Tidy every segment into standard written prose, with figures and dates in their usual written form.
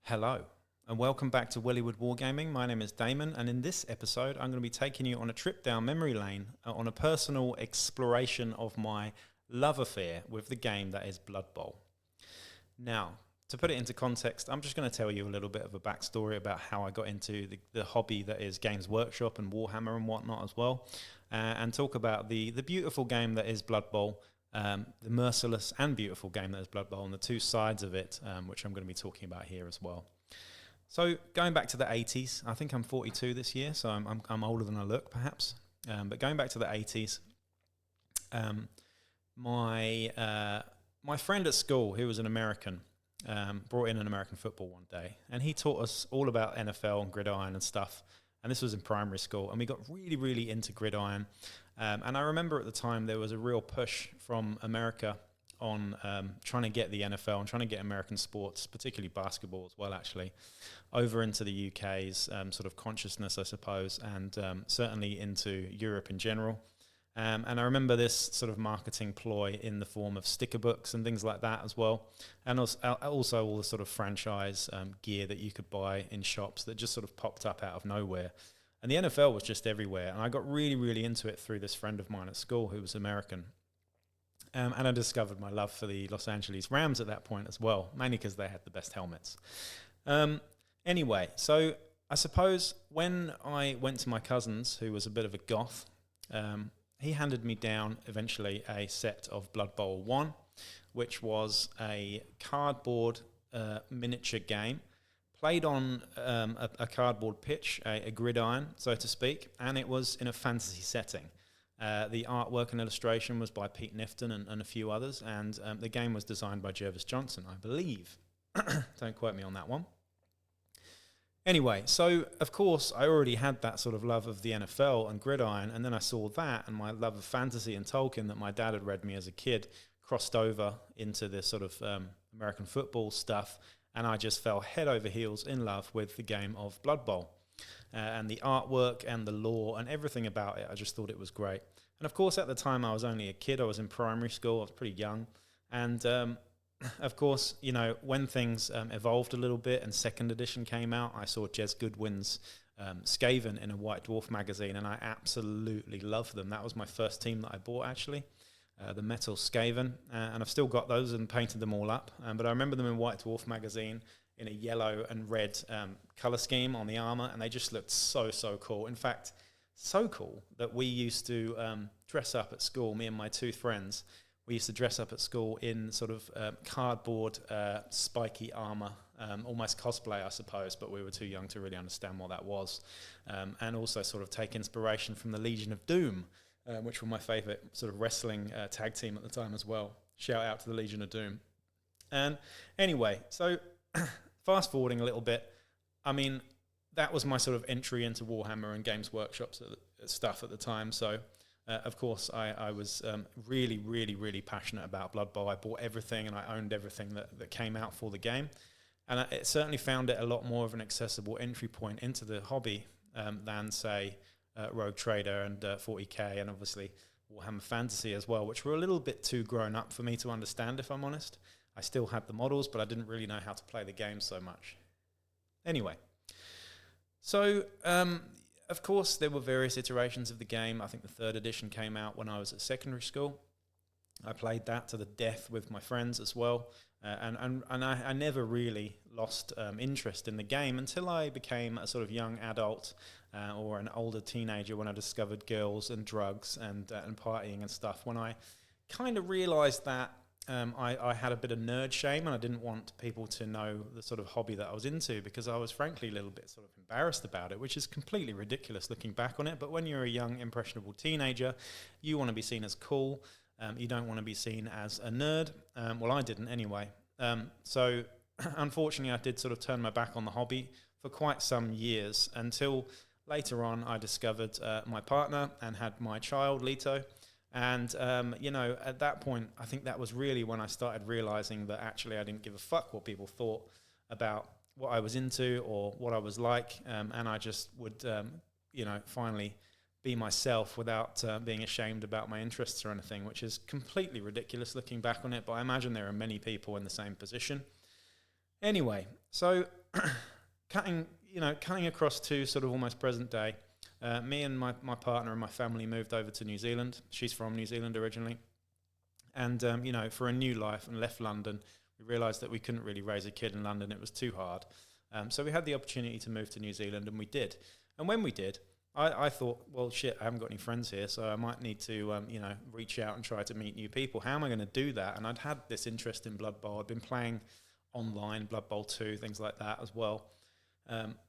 Hello, and welcome back to Wellywood Wargaming. My name is Damon, and in this episode, I'm going to be taking you on a trip down memory lane on a personal exploration of my love affair with the game that is Blood Bowl. Now, to put it into context, I'm just going to tell you a little bit of a backstory about how I got into the hobby that is Games Workshop and Warhammer and whatnot as well, and talk about the beautiful game that is Blood Bowl, the merciless and beautiful game that is Blood Bowl, and the two sides of it, which I'm going to be talking about here as well. So going back to the 80s, I think I'm 42 this year, so I'm older than I look, perhaps. But going back to the 80s, my friend at school, who was an American, brought in an American football one day, and he taught us all about NFL and gridiron and stuff. And this was in primary school, and we got really, really into gridiron. And I remember at the time there was a real push from America on trying to get the NFL and trying to get American sports, particularly basketball as well, actually, over into the UK's sort of consciousness, I suppose, and certainly into Europe in general. And I remember this sort of marketing ploy in the form of sticker books and things like that as well. And also all the sort of franchise gear that you could buy in shops that just sort of popped up out of nowhere. And the NFL was just everywhere. And I got really, really into it through this friend of mine at school who was American. And I discovered my love for the Los Angeles Rams at that point as well, mainly because they had the best helmets. Anyway, so I suppose when I went to my cousin's, who was a bit of a goth, he handed me down eventually a set of Blood Bowl 1, which was a cardboard miniature game played on a cardboard pitch, a gridiron, so to speak, and it was in a fantasy setting. The artwork and illustration was by Pete Nifton and a few others, and the game was designed by Jervis Johnson, I believe. Don't quote me on that one. Anyway, so of course I already had that sort of love of the NFL and gridiron, and then I saw that and my love of fantasy and Tolkien that my dad had read me as a kid crossed over into this sort of American football stuff, and I just fell head over heels in love with the game of Blood Bowl. And the artwork and the lore and everything about it, I just thought it was great. And of course, at the time, I was only a kid. I was in primary school. I was pretty young. And of course, you know, when things evolved a little bit and second edition came out, I saw Jez Goodwin's Skaven in a White Dwarf magazine, and I absolutely loved them. That was my first team that I bought, actually, the Metal Skaven. And I've still got those and painted them all up. But I remember them in White Dwarf magazine in a yellow and red colour scheme on the armour, and they just looked so cool. In fact, so cool that we used to dress up at school, me and my two friends, we used to dress up at school in sort of cardboard spiky armour, almost cosplay, I suppose, but we were too young to really understand what that was, and also sort of take inspiration from the Legion of Doom, which were my favourite sort of wrestling tag team at the time as well. Shout out to the Legion of Doom. And anyway, so fast forwarding a little bit, I mean, that was my sort of entry into Warhammer and Games Workshop's stuff at the time. So, of course, I was really, really, really passionate about Blood Bowl. I bought everything and I owned everything that came out for the game. And it certainly found it a lot more of an accessible entry point into the hobby than, say, Rogue Trader and 40k and obviously Warhammer Fantasy as well, which were a little bit too grown up for me to understand, if I'm honest. I still had the models, but I didn't really know how to play the game so much. Anyway, so of course there were various iterations of the game. I think the third edition came out when I was at secondary school. I played that to the death with my friends as well, and I never really lost interest in the game until I became a sort of young adult or an older teenager when I discovered girls and drugs and partying and stuff. When I kind of realised that I had a bit of nerd shame and I didn't want people to know the sort of hobby that I was into because I was frankly a little bit sort of embarrassed about it, which is completely ridiculous looking back on it. But when you're a young, impressionable teenager, you want to be seen as cool. You don't want to be seen as a nerd. Well, I didn't anyway. So unfortunately, I did sort of turn my back on the hobby for quite some years until later on I discovered my partner and had my child, Lito. And, you know, at that point, I think that was really when I started realizing that actually I didn't give a fuck what people thought about what I was into or what I was like. And I just would, you know, finally be myself without being ashamed about my interests or anything, which is completely ridiculous looking back on it. But I imagine there are many people in the same position. Anyway, so cutting across to sort of almost present day, me and my partner and my family moved over to New Zealand. She's from New Zealand originally. And, for a new life, and left London. We realised that we couldn't really raise a kid in London. It was too hard. So we had the opportunity to move to New Zealand, and we did. And when we did, I thought, well, shit, I haven't got any friends here, so I might need to, reach out and try to meet new people. How am I going to do that? And I'd had this interest in Blood Bowl. I'd been playing online, Blood Bowl 2, things like that as well.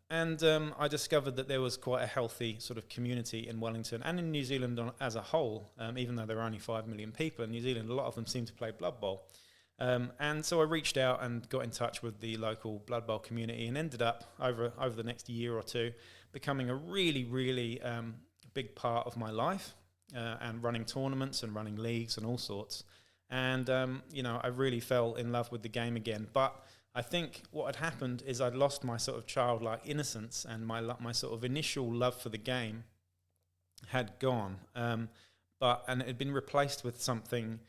And I discovered that there was quite a healthy sort of community in Wellington and in New Zealand as a whole, even though there are only 5 million people in New Zealand, a lot of them seem to play Blood Bowl. And so I reached out and got in touch with the local Blood Bowl community and ended up, over the next year or two, becoming a really, really big part of my life, and running tournaments and running leagues and all sorts. And, I really fell in love with the game again. But I think what had happened is I'd lost my sort of childlike innocence, and my sort of initial love for the game had gone. And it had been replaced with something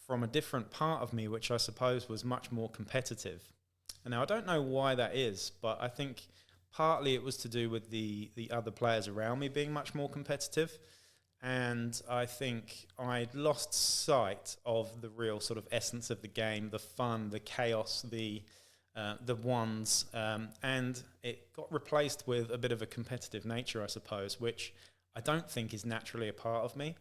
from a different part of me, which I suppose was much more competitive. And now I don't know why that is, but I think partly it was to do with the other players around me being much more competitive. And I think I'd lost sight of the real sort of essence of the game, the fun, the chaos, the ones, and it got replaced with a bit of a competitive nature, I suppose, which I don't think is naturally a part of me.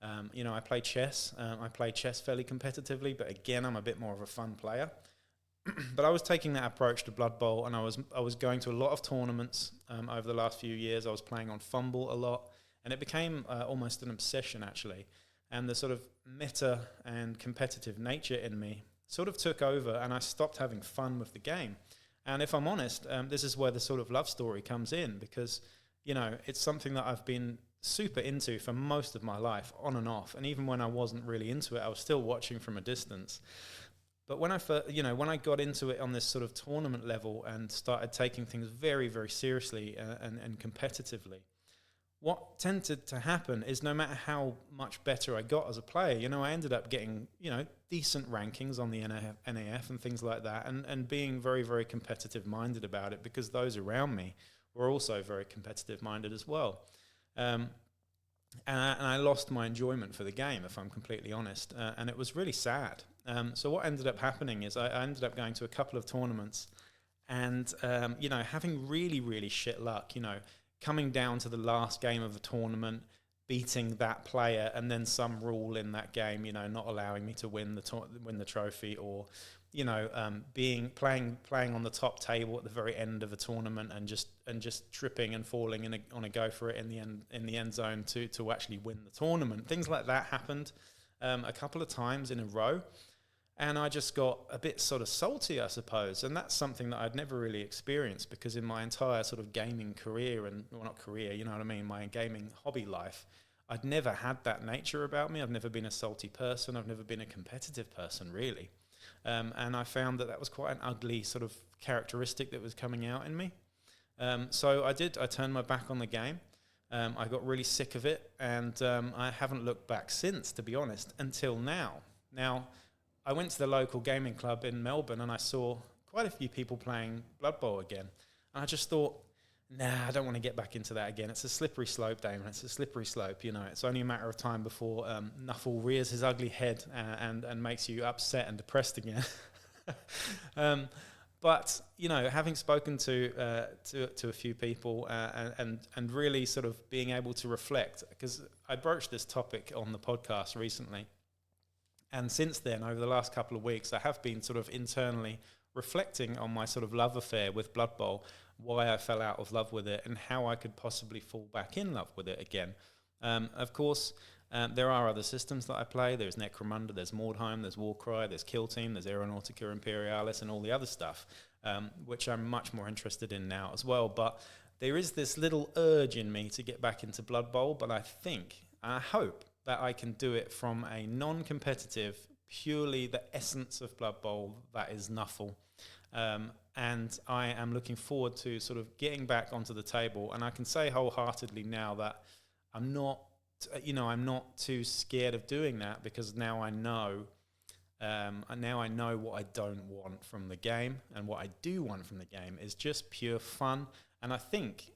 I play chess. I play chess fairly competitively, but again, I'm a bit more of a fun player. But I was taking that approach to Blood Bowl, and I was going to a lot of tournaments over the last few years. I was playing on Fumble a lot, and it became almost an obsession, actually. And the sort of meta and competitive nature in me sort of took over, and I stopped having fun with the game. And if I'm honest, this is where the sort of love story comes in, because, it's something that I've been super into for most of my life, on and off. And even when I wasn't really into it, I was still watching from a distance. But when I got into it on this sort of tournament level and started taking things very, very seriously and competitively, what tended to happen is no matter how much better I got as a player, I ended up getting, decent rankings on the NAF and things like that, and being very, very competitive minded about it, because those around me were also very competitive minded as well. And I lost my enjoyment for the game, if I'm completely honest, and it was really sad. So what ended up happening is I ended up going to a couple of tournaments and, having really, really shit luck, coming down to the last game of the tournament, beating that player, and then some rule in that game, not allowing me to win the trophy, or playing on the top table at the very end of a tournament and just tripping and falling on a go for it in the end zone to actually win the tournament. Things like that happened a couple of times in a row. And I just got a bit sort of salty, I suppose. And that's something that I'd never really experienced, because in my entire sort of gaming career, not career, my gaming hobby life, I'd never had that nature about me. I've never been a salty person. I've never been a competitive person, really. And I found that was quite an ugly sort of characteristic that was coming out in me. So I turned my back on the game. I got really sick of it, and I haven't looked back since, to be honest, until now. Now, I went to the local gaming club in Melbourne, and I saw quite a few people playing Blood Bowl again. And I just thought, nah, I don't want to get back into that again. It's a slippery slope, Damon. It's a slippery slope. It's only a matter of time before Nuffle rears his ugly head and makes you upset and depressed again. But having spoken to a few people and really sort of being able to reflect, because I broached this topic on the podcast recently. And since then, over the last couple of weeks, I have been sort of internally reflecting on my sort of love affair with Blood Bowl, why I fell out of love with it, and how I could possibly fall back in love with it again. Of course, there are other systems that I play. There's Necromunda, there's Mordheim, there's Warcry, there's Kill Team, there's Aeronautica Imperialis, and all the other stuff, which I'm much more interested in now as well. But there is this little urge in me to get back into Blood Bowl, but I hope that I can do it from a non-competitive, purely the essence of Blood Bowl, that is Nuffle. And I am looking forward to sort of getting back onto the table. And I can say wholeheartedly now that I'm not too scared of doing that, because now I know And now I know what I don't want from the game, and what I do want from the game is just pure fun. And I think,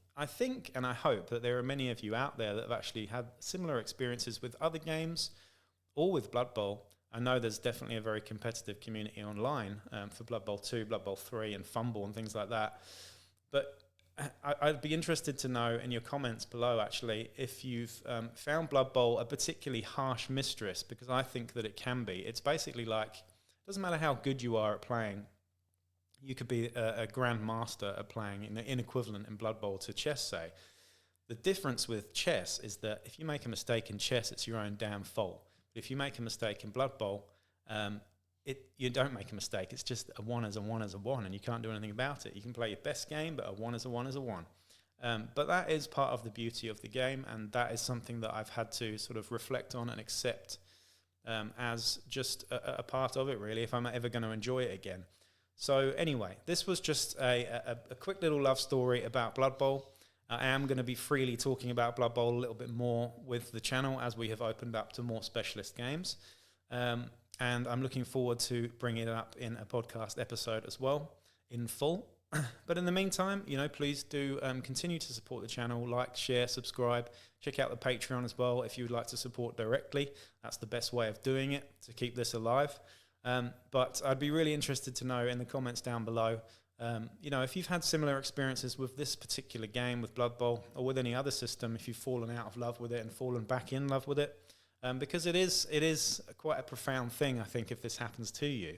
and I hope that there are many of you out there that have actually had similar experiences with other games or with Blood Bowl. I know there's definitely a very competitive community online for Blood Bowl 2, Blood Bowl 3, and Fumble and things like that. But I'd be interested to know in your comments below, actually, if you've found Blood Bowl a particularly harsh mistress, because I think that it can be. It's basically like, it doesn't matter how good you are at playing. You could be a grandmaster at playing in equivalent in Blood Bowl to chess, say. The difference with chess is that if you make a mistake in chess, it's your own damn fault. But if you make a mistake in Blood Bowl, you don't make a mistake. It's just a 1 is a 1 is a 1, and you can't do anything about it. You can play your best game, but a 1 is a 1 is a 1. But that is part of the beauty of the game, and that is something that I've had to sort of reflect on and accept as just a part of it, really, if I'm ever going to enjoy it again. So anyway, this was just a quick little love story about Blood Bowl. I am going to be freely talking about Blood Bowl a little bit more with the channel as we have opened up to more specialist games. And I'm looking forward to bringing it up in a podcast episode as well, in full. But in the meantime, please do continue to support the channel, like, share, subscribe. Check out the Patreon as well if you would like to support directly. That's the best way of doing it to keep this alive. But I'd be really interested to know in the comments down below, if you've had similar experiences with this particular game, with Blood Bowl, or with any other system, if you've fallen out of love with it and fallen back in love with it. Because it is quite a profound thing, I think, if this happens to you.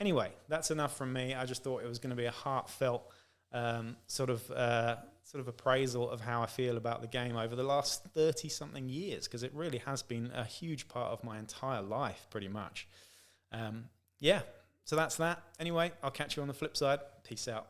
Anyway, that's enough from me. I just thought it was going to be a heartfelt sort of appraisal of how I feel about the game over the last 30-something years, because it really has been a huge part of my entire life, pretty much. So that's that. Anyway, I'll catch you on the flip side. Peace out.